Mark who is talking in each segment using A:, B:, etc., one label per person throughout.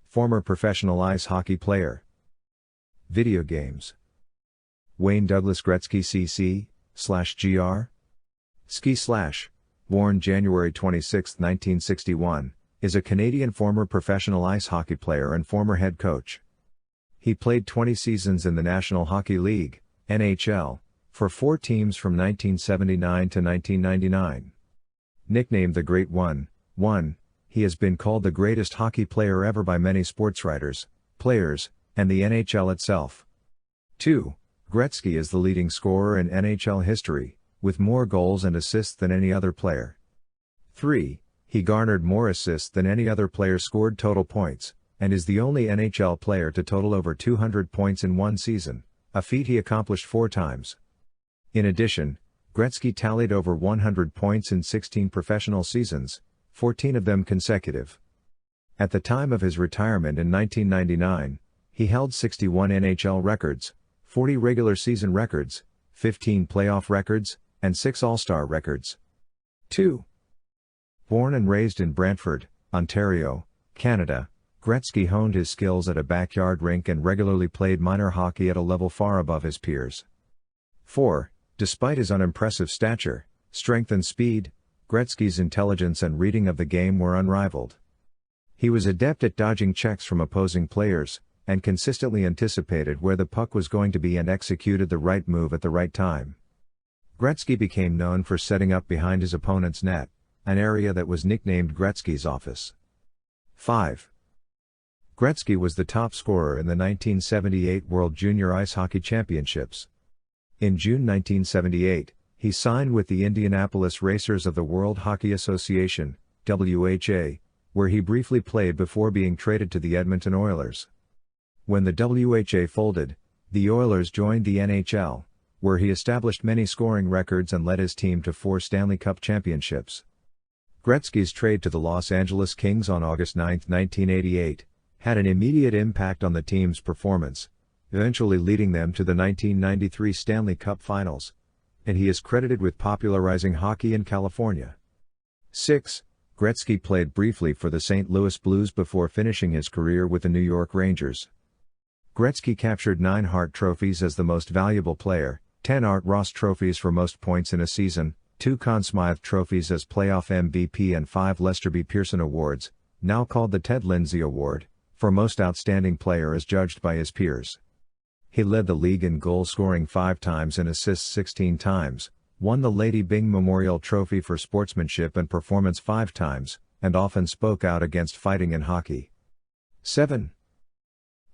A: former professional ice hockey player. Video games. Wayne Douglas Gretzky CC, /GR. Ski/, born January 26, 1961, is a Canadian former professional ice hockey player and former head coach. He played 20 seasons in the National Hockey League, NHL, for 4 teams from 1979 to 1999. Nicknamed the Great One, he has been called the greatest hockey player ever by many sportswriters, players, and the NHL itself. 2. Gretzky is the leading scorer in NHL history, with more goals and assists than any other player. 3. He garnered more assists than any other player scored total points, and is the only NHL player to total over 200 points in one season, a feat he accomplished 4 times. In addition, Gretzky tallied over 100 points in 16 professional seasons, 14 of them consecutive. At the time of his retirement in 1999, he held 61 NHL records, 40 regular season records, 15 playoff records, and 6 All-Star records. 2. Born and raised in Brantford, Ontario, Canada, Gretzky honed his skills at a backyard rink and regularly played minor hockey at a level far above his peers. 4. Despite his unimpressive stature, strength and speed, Gretzky's intelligence and reading of the game were unrivaled. He was adept at dodging checks from opposing players, and consistently anticipated where the puck was going to be and executed the right move at the right time. Gretzky became known for setting up behind his opponent's net, an area that was nicknamed Gretzky's office. 5. Gretzky was the top scorer in the 1978 World Junior Ice Hockey Championships. In June 1978, he signed with the Indianapolis Racers of the World Hockey Association, WHA, where he briefly played before being traded to the Edmonton Oilers. When the WHA folded, the Oilers joined the NHL, where he established many scoring records and led his team to 4 Stanley Cup championships. Gretzky's trade to the Los Angeles Kings on August 9, 1988, had an immediate impact on the team's performance, eventually leading them to the 1993 Stanley Cup Finals, and he is credited with popularizing hockey in California. 6. Gretzky played briefly for the St. Louis Blues before finishing his career with the New York Rangers. Gretzky captured 9 Hart trophies as the most valuable player, 10 Art Ross trophies for most points in a season, 2 Conn Smythe trophies as playoff MVP and 5 Lester B. Pearson awards, now called the Ted Lindsay Award, for most outstanding player as judged by his peers. He led the league in goal scoring 5 times and assists 16 times, won the Lady Byng Memorial Trophy for sportsmanship and performance 5 times, and often spoke out against fighting in hockey. 7.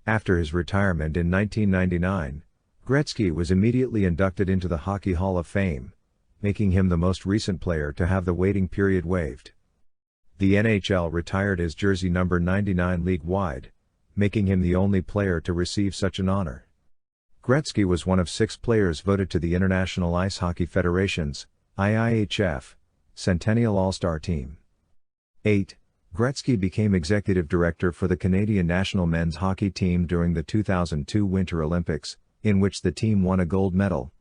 A: After his retirement in 1999, Gretzky was immediately inducted into the Hockey Hall of Fame, making him the most recent player to have the waiting period waived. The NHL retired his jersey number 99 league-wide, making him the only player to receive such an honor. Gretzky was one of 6 players voted to the International Ice Hockey Federation's, IIHF, Centennial All-Star Team. 8. Gretzky became executive director for the Canadian national men's hockey team during the 2002 Winter Olympics, in which the team won a gold medal.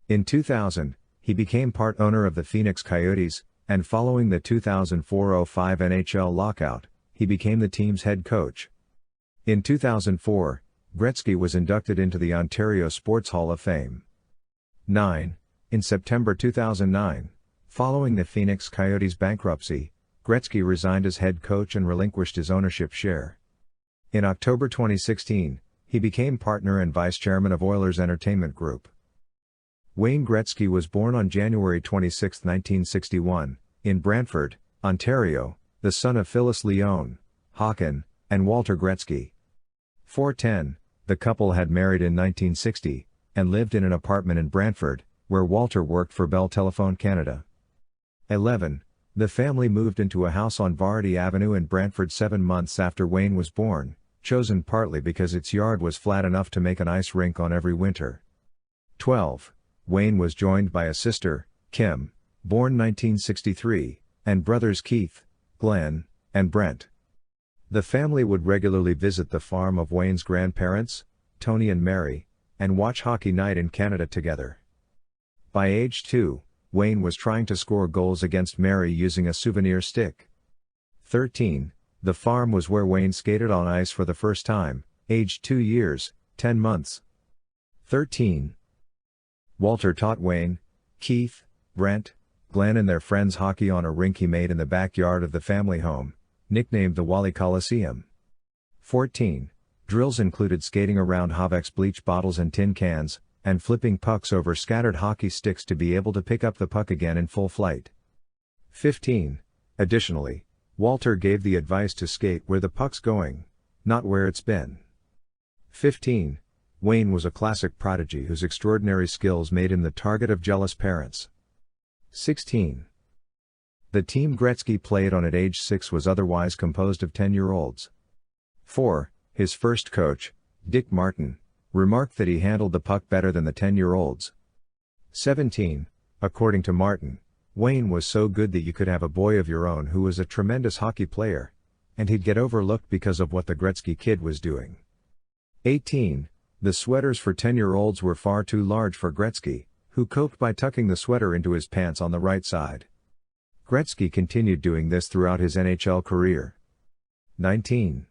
A: In 2000, he became part owner of the Phoenix Coyotes, and following the 2004-05 NHL lockout, he became the team's head coach. In 2004, Gretzky was inducted into the Ontario Sports Hall of Fame. 9. In September 2009, following the Phoenix Coyotes' bankruptcy, Gretzky resigned as head coach and relinquished his ownership share. In October 2016, he became partner and vice chairman of Oilers Entertainment Group. Wayne Gretzky was born on January 26, 1961, in Brantford, Ontario, the son of Phyllis Leon, Hawken, and Walter Gretzky. 410, the couple had married in 1960, and lived in an apartment in Brantford, where Walter worked for Bell Telephone Canada. 11, the family moved into a house on Vardy Avenue in Brantford 7 months after Wayne was born, chosen partly because its yard was flat enough to make an ice rink on every winter. 12, Wayne was joined by a sister, Kim, born 1963, and brothers Keith, Glenn, and Brent. The family would regularly visit the farm of Wayne's grandparents, Tony and Mary, and watch hockey night in Canada together. By age 2, Wayne was trying to score goals against Mary using a souvenir stick. 13, The farm was where Wayne skated on ice for the first time, aged 2 years, 10 months. 13. Walter taught Wayne, Keith, Brent, Glenn and their friends hockey on a rink he made in the backyard of the family home, nicknamed the Wally Coliseum. 14. Drills included skating around Havex bleach bottles and tin cans, and flipping pucks over scattered hockey sticks to be able to pick up the puck again in full flight. 15. Additionally, Walter gave the advice to skate where the puck's going, not where it's been. 15. Wayne was a classic prodigy whose extraordinary skills made him the target of jealous parents. 16. The team Gretzky played on at age 6 was otherwise composed of 10-year-olds. 4. His first coach, Dick Martin, remarked that he handled the puck better than the 10-year-olds. 17. According to Martin, Wayne was so good that you could have a boy of your own who was a tremendous hockey player, and he'd get overlooked because of what the Gretzky kid was doing. 18. The sweaters for 10-year-olds were far too large for Gretzky, who coped by tucking the sweater into his pants on the right side. Gretzky continued doing this throughout his NHL career. 19.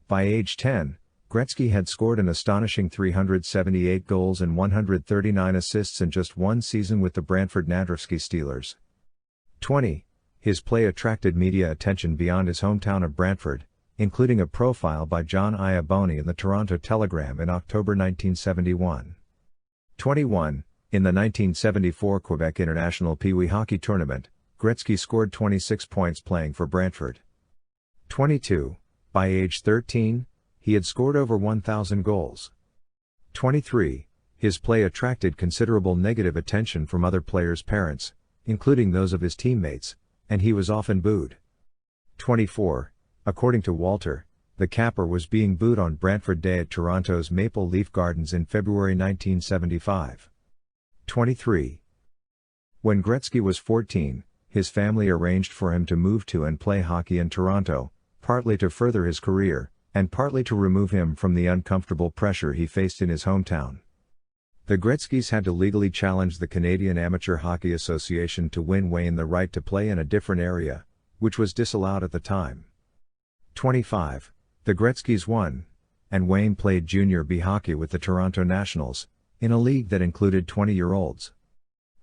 A: By age 10, Gretzky had scored an astonishing 378 goals and 139 assists in just one season with the Brantford Nandrowski Steelers. 20. His play attracted media attention beyond his hometown of Brantford, including a profile by John Iaboni in the Toronto Telegram in October 1971. 21. In the 1974 Quebec International Pee Wee Hockey Tournament, Gretzky scored 26 points playing for Brantford. 22. By age 13, he had scored over 1,000 goals. 23. His play attracted considerable negative attention from other players' parents, including those of his teammates, and he was often booed. 24. According to Walter, the capper was being booed on Brantford Day at Toronto's Maple Leaf Gardens in February 1975. 23. When Gretzky was 14, his family arranged for him to move to and play hockey in Toronto, partly to further his career, and partly to remove him from the uncomfortable pressure he faced in his hometown. The Gretzkys had to legally challenge the Canadian Amateur Hockey Association to win Wayne the right to play in a different area, which was disallowed at the time. 25. The Gretzkys won, and Wayne played Junior B hockey with the Toronto Nationals, in a league that included 20-year-olds.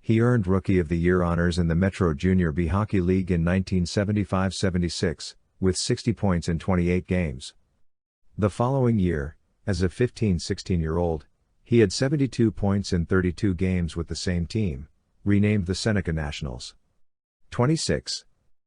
A: He earned Rookie of the Year honors in the Metro Junior B Hockey League in 1975-76, with 60 points in 28 games. The following year, as a 15-16-year-old, he had 72 points in 32 games with the same team, renamed the Seneca Nationals. 26.